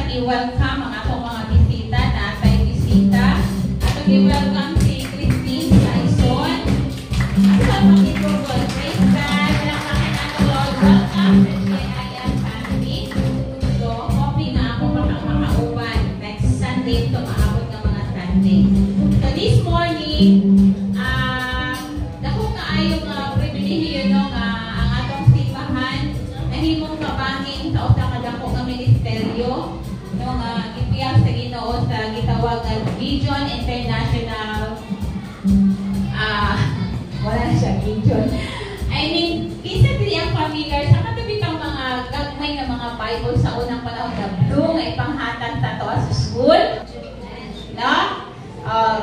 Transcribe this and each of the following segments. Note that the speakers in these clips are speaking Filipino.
i-welcome ang atong mga bisita, natay bisita. Atong i-welcome si Christine Saison. At sa pag-introduce, praise God, palakpakan natin Lord, welcome sa GIM family. So, hoping na ako makauban next Sunday, ito maabot ng mga Sunday. So, this morning, dako kaayo nga pribilehiyo no nga ang atong simbahan nahimong kabangin sa usa ka dako nga ministeryo no nga gipiyag sa Ginoo sa gitawag nga Gideon International wala na siya Gideon. I mean, kinsa dili ang familiar sa katabi kang mga gagmay nga mga Bible sa unang panahon na blue nga ipanghatag sa to sa school. No?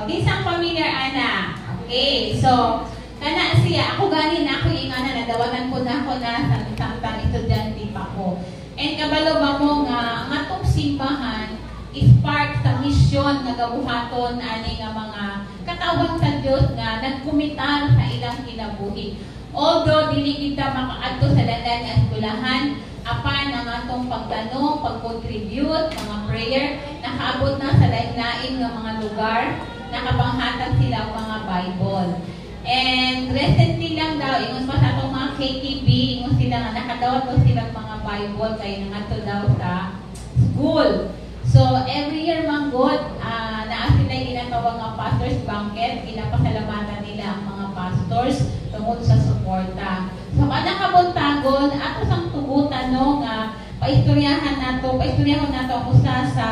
Kinsa ang familiar ana? Okay, so kana siya, ako ganin na ako ingana na dawagan ko na ako na sa isang estudyante pa ko. And kabalo ba mo nga ang atong simbahan is part sa misyon nga gabuhaton ani nga mga katawhan sa Dios nga nagkumitar sa ilang kinabuhi. Although dili kita makaadto sa dalan nga eskwelahan, apan ang atong pagtanong, pag-contribute, mga prayer, nakaabot na sa lain-lain nga mga lugar, nakapanghatag sila ang mga Bible. And recently lang daw, ingon pa sa itong mga KTB, ingon sila nga nakadawat ko silang mga Bible kaya nangato daw sa school. So, every year man God, naa sila ginatawag nga pastors banquet, ginapasalamatan nila ang mga pastors tungod sa suporta. So, kada kabuntagon, ato sang tugutan no, nga paistoryahan nato ang usa sa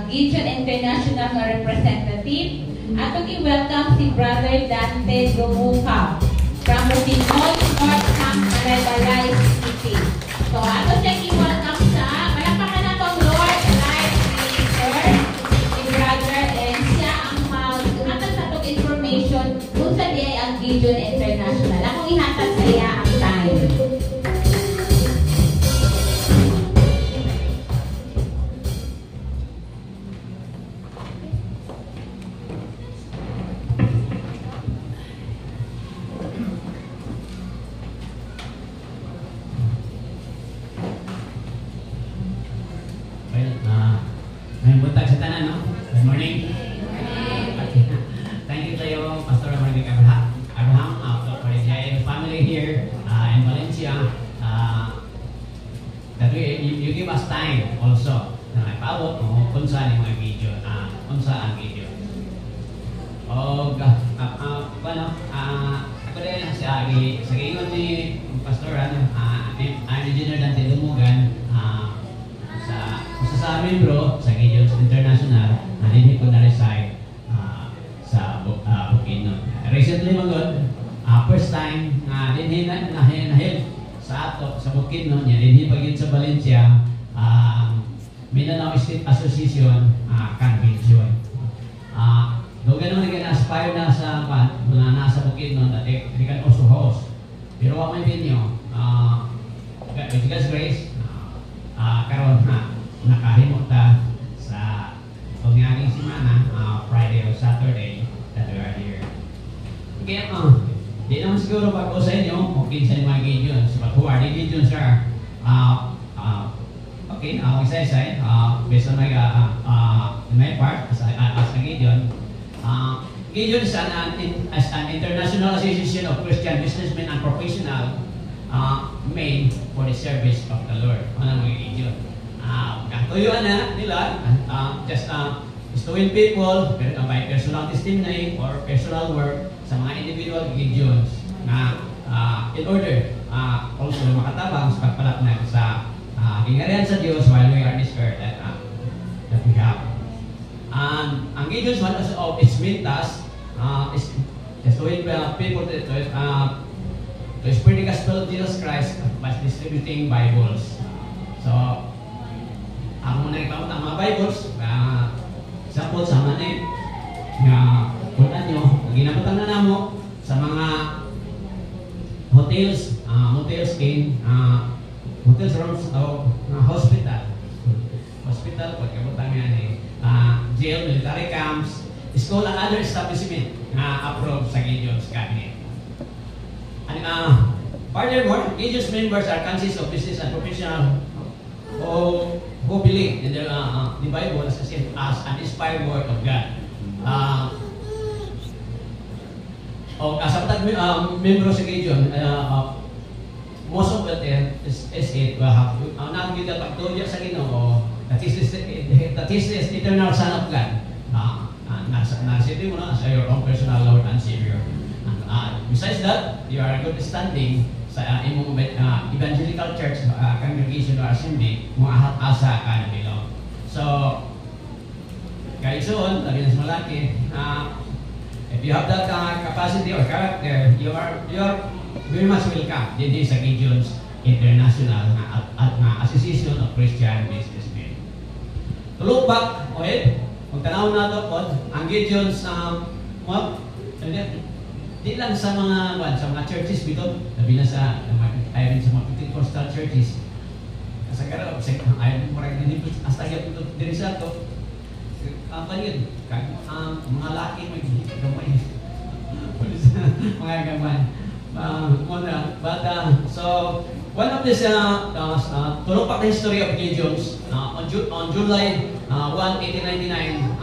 Gideon International nga representative. Atong i-welcome si Brother Dante Gumuka from Bukidnon, North Camp, Balay City. So, ato siyang i-welcome sa palakpakan natong Lord Life Minister, si Brother, and siya ang mag-hatag sa itong information kung sa di ay ang Gideon International. Akong ihatag sa iya ang time. May buntag sa tanan, no? Good morning. Thank you to you, Pastor Margaret Abraham, for the GIM family here in Valencia. That you give us time also na ipaabot kung saan yung mga video, kung saan ang video. O, ako din sa ingon ni Pastor, Engineer Dante Dumugan, sa membro sa Gideon International na hindi ko na-reside sa Bukidnon. Recently magod, first time na dinhi nahil sa ato sa Bukidnon, dinhi pagin sa Valencia, Mindanao State Association convention. Doon naman nag-aspire na sa mga nasa Bukidnon that they can also host. Pero what may venue, with God's grace, karon nakahimok ta sa pangyaring semana, Friday or Saturday that we are here. Kaya di naman siguro bago sa inyo, okay sa mga Gideons, but who are the Gideons are? Okay, isa-isa, based on my part as a Gideon. Gideon is an international association of Christian businessmen and professional made for the service of the Lord. Ano mga Gideon? Katuyuan na nila, just to win people by personal testimony or personal work sa mga individual Gideons na in order also makatabang sa pagpalatnag sa kingharian sa Diyos while we are on this earth that we have. Ang Gideons, one of its main tasks is just to win people to spread the gospel of Jesus Christ by distributing Bibles. So, ang muna ipamutang mga Bibles, example sa manin, na punta nyo, ginamutang na namo sa mga hotels, motels in, hotels rooms o hospital, pagkabutang yan jail, military camps, school and other establishment na approved sa Gideon's cabinet. And furthermore, Gideon's members are consist of business and professional who who believe in the Bible as an inspired word of God. Sa membro sa Gideon, most of it is it not with the pagtulya sa Ginoo, that is the eternal Son of God. Nasiti mo na as your own personal Lord and Savior. Besides that, you are good standing sa imong evangelical church, congregation or assembly, mga asa ka na bilo. So, kahit soon, labi na sa malaki, if you have that capacity or character, you are very much welcome din sa Gideon's International Association of Christian Businessmen. To look back, kung tanaw na ito po, ang Gideon's di lang sa mga churches dito, labi na sa mga Pentecostal churches. Kasi kaya, ayaw mo rin din hasta yung diri sa ito. Kanyan, mga laki may gamay. Mga gamay. So, one of this, tulong pa history of Gideon's, on July 1, 1899,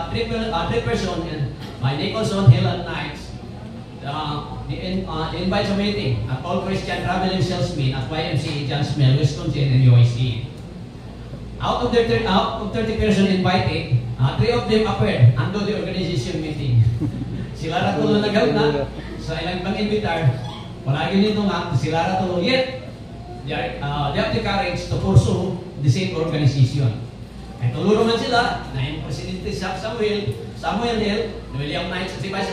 three person, by Nicholson, Hill and Knights, they invite a meeting at All Christian Traveling Salesmen at YMCA Johnsonville, Wisconsin, and USA. Out of 30 persons invited, 3 of them appeared under the organization meeting. Sila ratulo nagaw na sa ilang pang-invitar. Palagi nito nga, sila ratulo yet they have the courage to pursue the same organization. Ay tuluro man sila na yung Presidente Samuel Hill, William Knight si Vice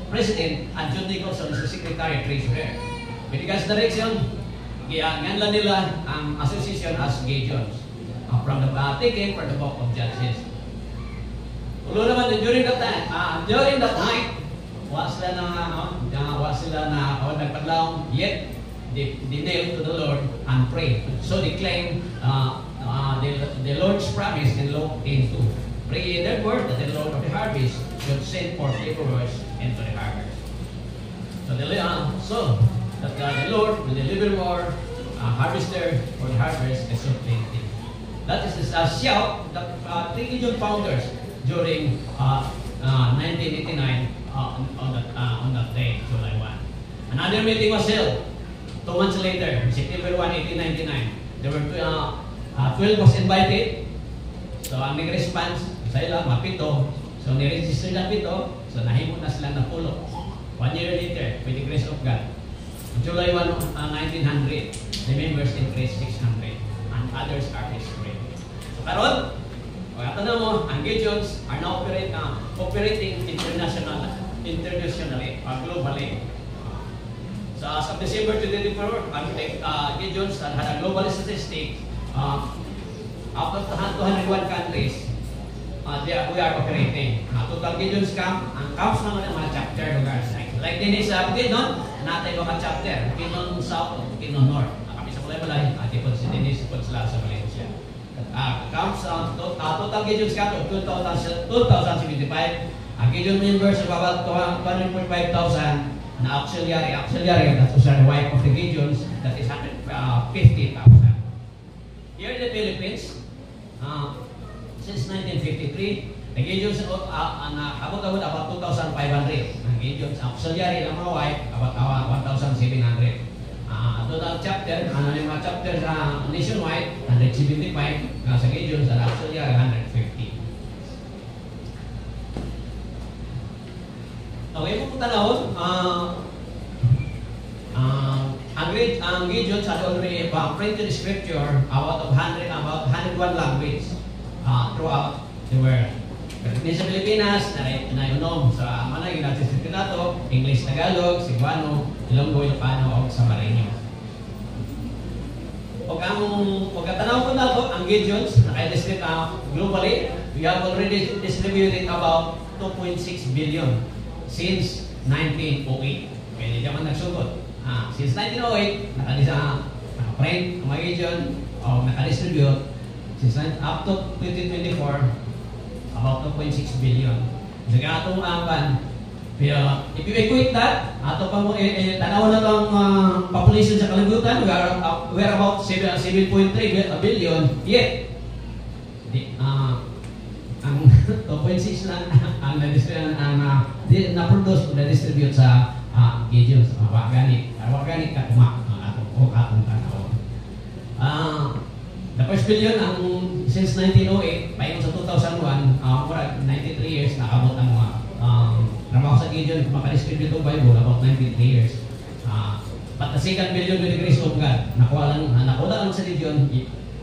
President, and John Nicholson si Secretary Treasurer. With God's direction, nganlan nila ang association as Gideon's. From the taken for the book of Judges. Ulo naman during that night, wa sila na nagpadlawon, yet they knelt to the Lord and prayed. So they claim the Lord's promise in Luke 10:2. Pray therefore that the Lord of the harvest should send forth laborers into the harvest. So that the Lord will deliver more harvester for the harvest is so plenty. That is the shout that three Gideon founders during 1989 on that day, July 1. Another meeting was held 2 months later, September 1, 1899. There were 12 was invited. So ang nag-response sa ila, mapito. So niregister na pito. So nahimo na sila na pulo. 1 year later, with the grace of God, July 1, 1900, the members increased 600 and others are history. So karon, kaya mo, ang Gideons are now operating internationally or globally. So as of December 2024, Gideons had a global statistic out of 201 countries. We are operating. Total Gideon's camp, ang camps naman ng mga chapter lugar. Like din sa Bukidnon, natin mga chapter, Bukidnon South, Bukidnon North. Kami sa Balay-Balay, ati po si Dennis po sila sa Valencia. Camps, total Gideon's camp of 2,075. Ang Gideon members of about 245,000 na auxiliary, that was the wife of the Gideons, that is 150,000. Here in the Philippines, since 1953, the Gideons abot about 2,500. Ang Gideons auxiliary ng mga wife about 1,700. Total chapter, yung mga chapter sa nationwide, 175, sa Gideons at auxiliary 150. Okay, kung tanawon, ang Gideons had already printed scripture about 101 language throughout the world. Pero sa Pilipinas, naiunom sa mga natin nato, English, Tagalog, Cebuano, Ilonggo, Ilocano, o Samareño. Pag tanaw ko na ito, ang Gideons, naka-distribute globally, we have already distributed about 2.6 billion since 1908. Kaya hindi naman nagsugod. Since 1908, naka-print ang mga Gideon, o naka-distribute, up to 2024, about 2.6 billion. Sa gatong Pero if you equate that, ato pa mo tanaw na lang population sa kalibutan, we are about 7.3 billion, yet ang 2.6 na ang na-produce o na-distribute sa Gideons, organic katumak o katong tanaw. The first billion since 1908, payon sa 2001, 93 years, nakabot ang mga trabaho sa Gideon, makadistribute ng Bible, about 93 years. But the second billion with the grace of God, nakuha lang sa Gideon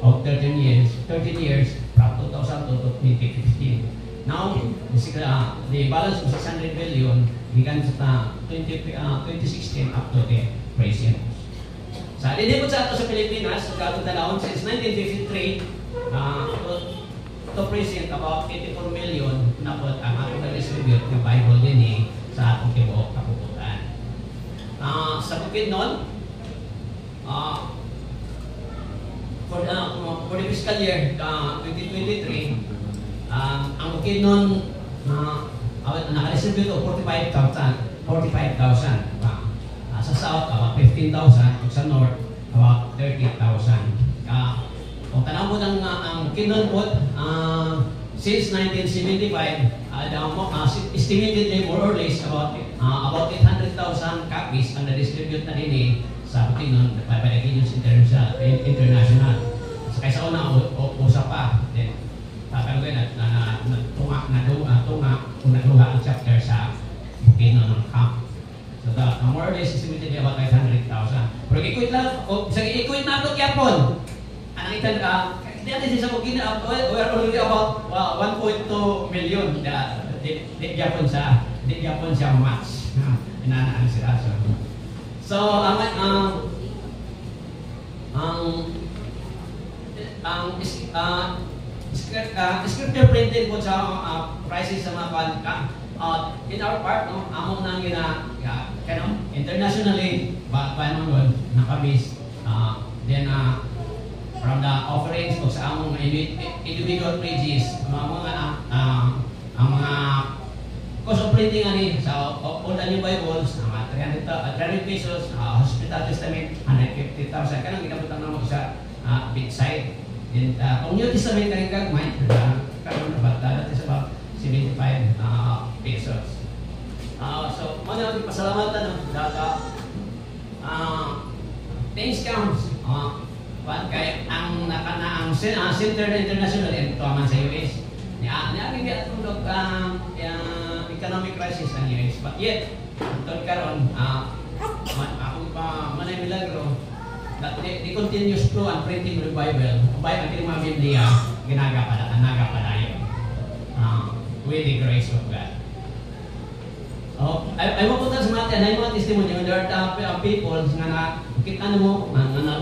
of 13 years from 2000 to 2015. Now, the balance of 600 billion began sa 2016 up to the present. Sa linipot sa ato sa Pilipinas, katong talahon since 1953 to present, about 84 million na po ang ato na-distribute ng Bible din sa atong tibuok kapuputan. Sa bukid nun, for the fiscal year 2023, ang bukid nun naka-distribute o 45,000. Sa south, about 15,000. Sa north, about 30,000. Kung tanaw mo ng ang bukid po, since 1975, estimated more or less about 800,000 copies ang na-distribute na din sa bukid nun, by the Gideons International. Kaysa una, usa pa. Then, tatalo kayo tunga ang chapter sa bukid nun ng camp. So, more or less, estimated about 500,000. Pero i-equate lang, i-equate na ito yapon. Anong itan ka, hindi natin sa bukid na, we are already about 1.2 million. Di yapon siya match. Inanaan sila. So, scripture printed po sa prices sa mga panka. In our part, no, among nang internationally, paano doon, nakabis. Then, from the offerings po sa among individual pages, ang mga cost of printing ani sa all the new Bibles, 300 pesos, Hospital Testament, 150,000. Kanang ginabutang na mo sa bedside. Then, kung New Testament ka rin gagmay, karoon na bata, dati sa about 75 pesos. So, muna natin pasalamatan ng data. Things counts. Kaya ang Center International and tuwaman sa US. Niagin itong economic crisis ng US. But yet, ito karon, ako pa manay milagro, that the continuous flow and printing of the Bible, ang mga Biblia, ginagapadayon. With the grace of God. Ay mapunta sa mga ay mga testimony, there are people nga kita mo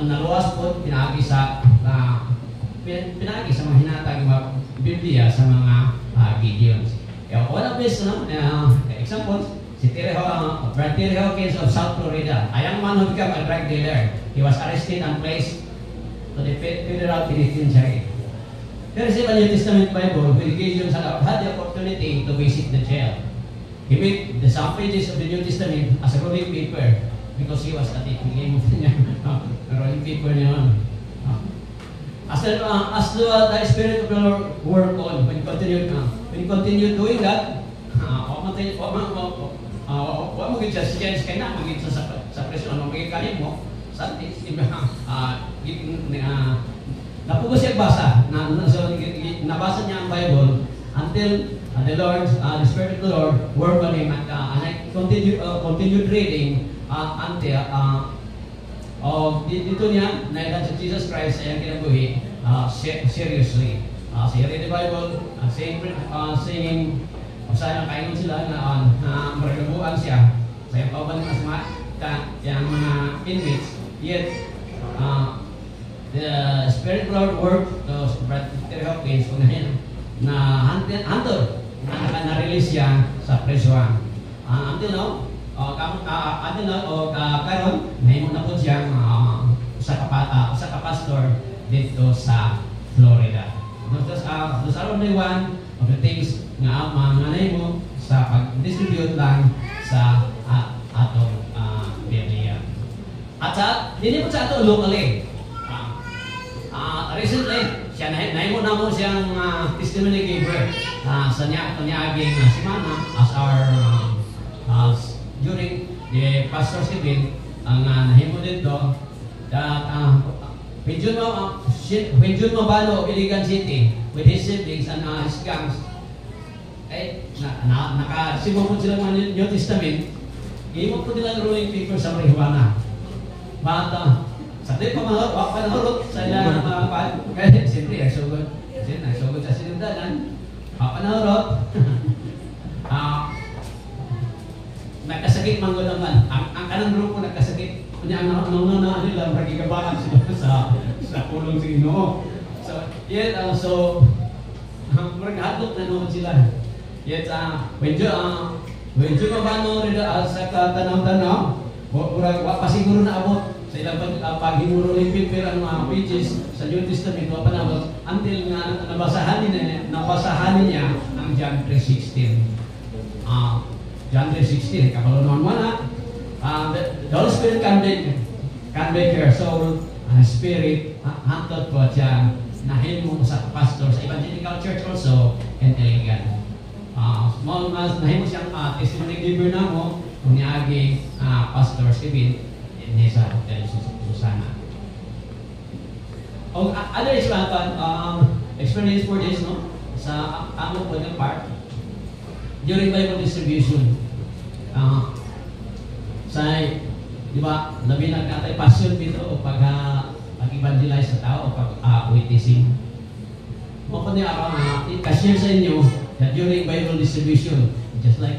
naluwas po pinagi sa mga hinatag mga Biblia sa mga Gideons. One of these examples, si Brad Terry Hawkins of South Florida. A young man who became a drug dealer. He was arrested and placed to the federal penitentiary. He received a New Testament Bible when Gideon had the opportunity to visit the jail. He made the some pages of the New Testament as a rolling paper because he was at the game of rolling paper niya. As the Spirit of the Lord worked on, when he continued doing that, huwag mo gid siya chance kay na magid sa presyon ano magid kanin mo sa napugos siya basa nabasa niya ang Bible until the Lord, the Spirit of the Lord worked on him and I continued reading until dito niya nailan sa Jesus Christ sa iyang kinabuhi seriously. He read the Bible, singing sana kaingon sila na maragabuan siya sa iyang pauban ng asma yung mga inmates. Yet, the Spirit of the Lord worked to Brad Terry Hawkins na na-release siya sa presuan. Until now, karon nahimo na po siya sa kapastor dito sa Florida. Those are only one of the things nga nahimo sa pag-distribute lang sa atong Biblia. At hindi po sa ato locally. Recently, siya nahimo na mo siyang testimony giver sa kanyaging semana as our during the pastor's event ang nahimo dito that when Jun Mabalo, Iligan City with his siblings and his gangs nakasibo po sila mga New Testament, gihimo po nila ruling paper sa marijuana. But sa di pa panahurot sa ilang mga kaya siyempre nagsugod sa sinundanan panahurot nagkasakit man ko naman ang kanang grupo nagkasakit kunya ang nanguna nila magigabahan sila sa pulong sa Ginoo. So yet so maghaadlok na naman sila yet when you mabano rin sa katanaw-tanaw wa pa siguro na abot sa ilang paghimuro ng paper ang mga pages sa New Testament wa pa nabot until nga nabasahan niya ang John 3:16. John 3:16 kabalo naman the Holy Spirit can make your soul spirit hantod po siya nahimo sa pastor sa evangelical church also and Iligan. Small mas nahimo siyang testimony giver na mo kung niagi pastor's event in sa Hotel Susana. Other experience for this, no? Sa amo po ng part, during Bible distribution, di ba, labi na katay passion dito o pag-evangelize sa tao o pag-witnessing. Mo po niya i-share sa inyo that during Bible distribution, just like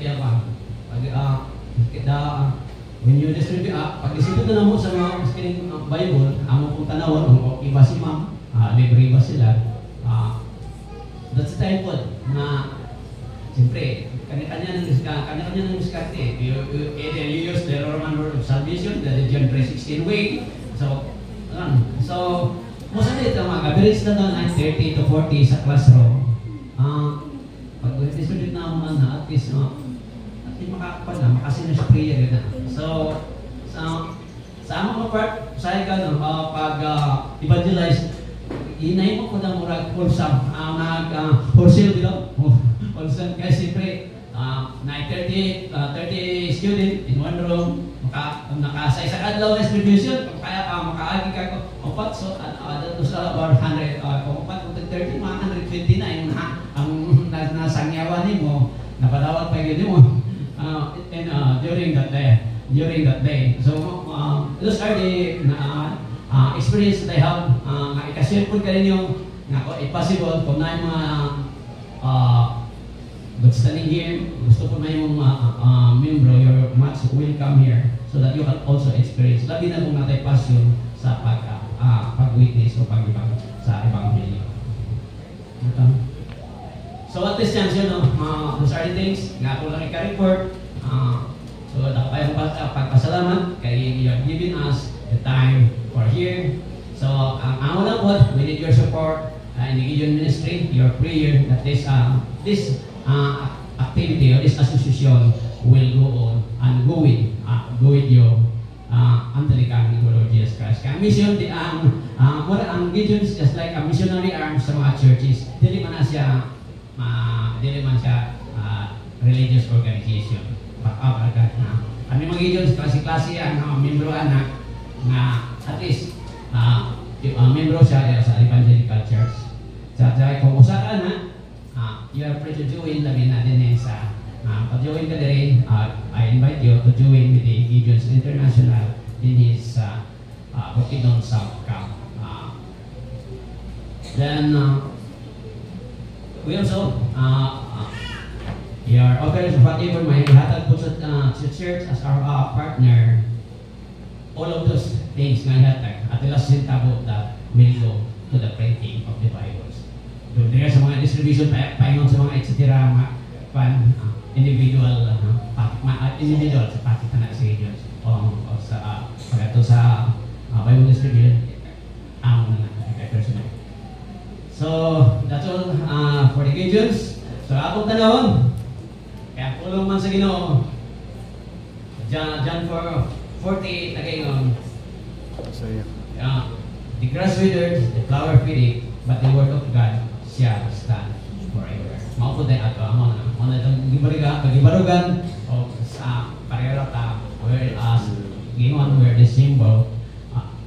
when you distribute, pag-distribute na mo sa mga skining Bible, amo pong tanawan, o iba si ma'am, libre iba sila, that's the time po na, siyempre, kanya-kanya ng diskarte. Either you use the Roman word of salvation, the John 3:16 way, so, most of it, mga average na doon, 30 to 40 sa classroom, pag-distribute na mo at least, makasino sa prayer na. So, sa among part, sa ikan, pag-evangelize, hinay mo po na murag pulsam, nag-wholesale dito, pulsam, kaya siyempre, 30 student in one room, nakasay sa kadlaw distribution, kaya makaagi ka ko, opat, so, sa 100, opat, 30, 120 na, ang nasangyawan mo, napadawag pa yun mo. And during that day. So those are the experience that I have. I-share po ka rin yung possible kung na yung mga good standing here, gusto ko na yung membro, you're much welcome here so that you can also experience. Labi na kung natay passion sa pag-witness o pag-ibang sa Ebanghelyo. So at this junction, those are the things nga ako lang ika-report. So tayo pagpasalamat kay you have given us the time for here. So ang una po, we need your support in the Gideon Ministry, your prayer that this activity or this association will go on and go with you until the coming of Lord Jesus Christ. Kaya mission ang Gideon is just like a missionary arm sa mga churches. Dili man siya religious organization. Kami mga Gideon, klase-klase ang membro anak na at least membro siya sa evangelical church. Sa kung usakan you are free to join, labi natin sa pag-join ka rin, I invite you to join with the Gideons International in his Bukidnon South Camp. Then we also we are authorized whatever may ihatag po sa church as our partner. All of those things nga ihatag at the last centavo that will go to the printing of the Bibles. Doon sa mga distribution, paingon sa mga etc. Individual sa packet na sa regions o sa pagkato sa Bible distribution ang personal. So that's all for the regions. So akong tanong, kaya tulungan sa Ginoo. John 4:48 nagayon. So, yeah. The grass withered, the flower faded, but the word of God shall stand forever. Mao po tayo ato mo na itong gibarugan o sa pareho ta whereas giwan where the symbol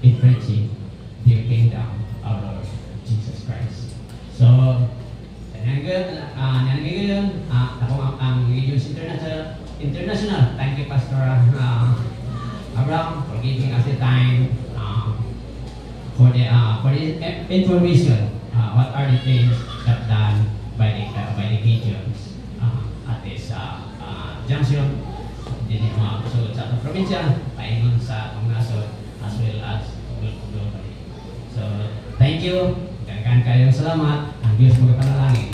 in preaching the kingdom of our Lord Jesus Christ. So nangyayon ako ang Gideon's International. Thank you, Pastor Abraham, for giving us the time for the information. What are the things that done by the Gideons at this junction? So sa atong probinsya, paingon sa atong nasod as well as globally. So thank you. Daghan kayong salamat. Ang Diyos magapanalangin.